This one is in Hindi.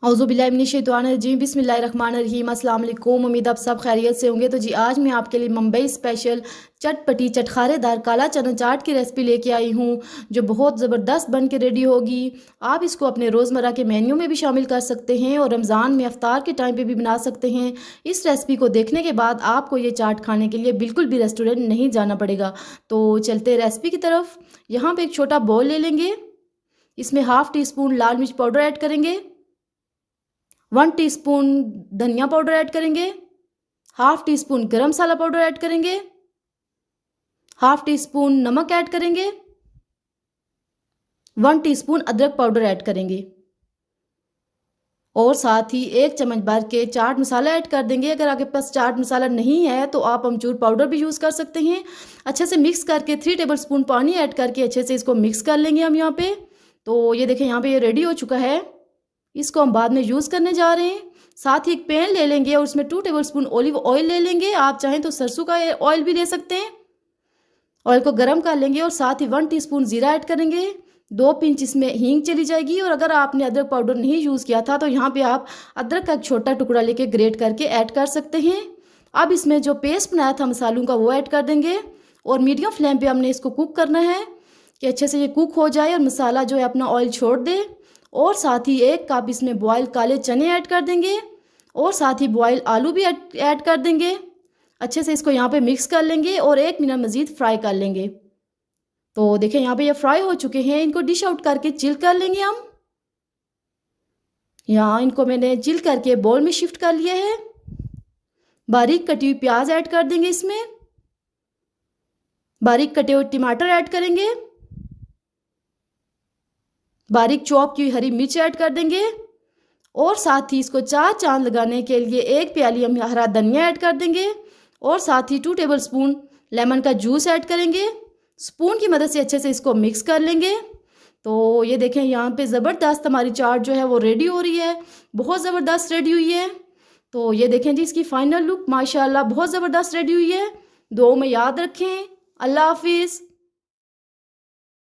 औज़ुबिल्लाहिमिनश्शैतानिर्रजीम बिस्मिल्लाहिर्रहमानिर्रहीम। अस्सलाम वालेकुम। उम्मीद आप सब खैरियत से होंगे। तो जी आज मैं आपके लिए मुंबई स्पेशल चटपटी चटखारेदार काला चना चाट की रेसिपी लेके आई हूँ, जो बहुत ज़बरदस्त बन के रेडी होगी। आप इसको अपने रोज़मर्रा के मेन्यू में भी शामिल कर सकते हैं और रमज़ान में अफ्तार के टाइम पे भी बना सकते हैं। इस रेसिपी को देखने के बाद आपको ये चाट खाने के लिए बिल्कुल भी रेस्टोरेंट नहीं जाना पड़ेगा। तो चलते रेसिपी की तरफ। यहाँ पर एक छोटा बाउल ले लेंगे, इसमें हाफ़ टी स्पून लाल मिर्च पाउडर ऐड करेंगे, 1 टीस्पून धनिया पाउडर ऐड करेंगे, हाफ़ टी स्पून गरम मसाला पाउडर ऐड करेंगे, हाफ़ टी स्पून नमक ऐड करेंगे, 1 टीस्पून अदरक पाउडर ऐड करेंगे और साथ ही 1 चम्मच भर के चाट मसाला ऐड कर देंगे। अगर आपके पास चाट मसाला नहीं है तो आप अमचूर पाउडर भी यूज़ कर सकते हैं। अच्छे से मिक्स करके 3 टेबलस्पून पानी ऐड करके अच्छे से इसको मिक्स कर लेंगे हम यहाँ पे। तो ये देखें यहाँ पे ये रेडी हो चुका है। इसको हम बाद में यूज़ करने जा रहे हैं। साथ ही एक पैन ले लेंगे और उसमें 2 टेबलस्पून ऑलिव ऑयल ले लेंगे। आप चाहें तो सरसों का ऑयल भी ले सकते हैं। ऑयल को गर्म कर लेंगे और साथ ही 1 टीस्पून ज़ीरा ऐड करेंगे, 2 पिंच इसमें हींग चली जाएगी। और अगर आपने अदरक पाउडर नहीं यूज़ किया था तो यहाँ पे आप अदरक का एक छोटा टुकड़ा लेके ग्रेट करके ऐड कर सकते हैं। अब इसमें जो पेस्ट बनाया था मसालों का वो ऐड कर देंगे और मीडियम फ्लेम पे हमने इसको कुक करना है कि अच्छे से ये कुक हो जाए और मसाला जो है अपना ऑयल छोड़ दे। और साथ ही 1 कप इसमें बॉयल काले चने ऐड कर देंगे और साथ ही बॉयल आलू भी ऐड कर देंगे। अच्छे से इसको यहाँ पे मिक्स कर लेंगे और 1 मिनट मज़ीद फ्राई कर लेंगे। तो देखें यहाँ पे ये फ्राई हो चुके हैं। इनको डिश आउट करके चिल कर लेंगे हम। यहाँ इनको मैंने चिल करके बाउल में शिफ्ट कर लिया है। बारीक कटी हुई प्याज ऐड कर देंगे, इसमें बारीक कटे हुए टमाटर ऐड करेंगे, बारीक चॉप की हुई हरी मिर्च ऐड कर देंगे और साथ ही इसको 4 चांद लगाने के लिए 1 प्याली हम हरा धनिया ऐड कर देंगे और साथ ही 2 टेबलस्पून लेमन का जूस ऐड करेंगे। स्पून की मदद से अच्छे से इसको मिक्स कर लेंगे। तो ये देखें यहाँ पे ज़बरदस्त हमारी चाट जो है वो रेडी हो रही है, बहुत ज़बरदस्त रेडी हुई है। तो ये देखें जी इसकी फ़ाइनल लुक माशाल्लाह बहुत ज़बरदस्त रेडी हुई है। दुआओं में याद रखें। अल्लाह हाफिज़।